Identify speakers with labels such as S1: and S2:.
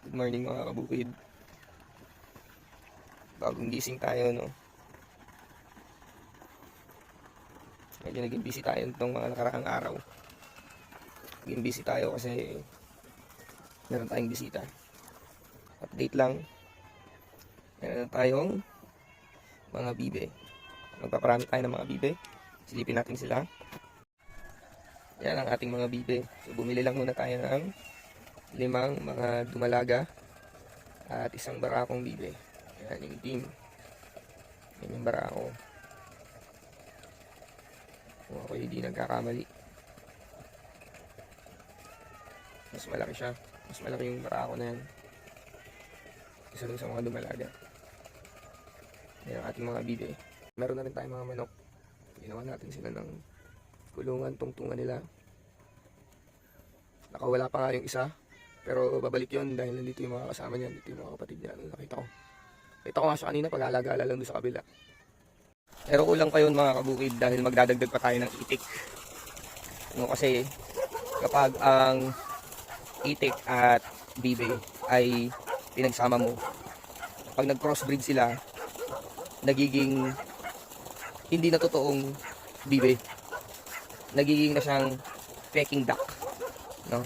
S1: Good morning mga kabukid. Bagong gising tayo, no? Medyo naging busy tayo itong mga nakaraang araw. Naging busy tayo kasi meron tayong bisita. Update lang. Meron tayong mga bibe. Magpaparami tayo ng mga bibe. Silipin natin sila. Yan ang ating mga bibe. So bumili lang muna tayo ng 5 mga dumalaga at isang barakong bibe. Yan yung team. Yan yung barako. Kung ako hindi nagkakamali. Mas malaki siya. Mas malaki yung barako na yan. Isa dun sa mga dumalaga. Yan ang ating mga bibe. Meron na rin tayong mga manok. Ginawa natin sila ng kulungan, tungtungan nila. Nakawala pa nga yung isa. Pero babalik yon dahil nandito yung mga kasama niya. Nandito yung mga kapatid niya. Nakita ko. Nakita ko nga siya kanina. Pag-alagala lang doon sa kabila. Pero kulang pa yun mga kabukid dahil magdadagdag pa tayo ng itik. No, kasi kapag ang itik at bibe ay pinagsama mo, pag nag-crossbreed sila, nagiging hindi na totoong bibe. Nagiging na siyang peking duck. No?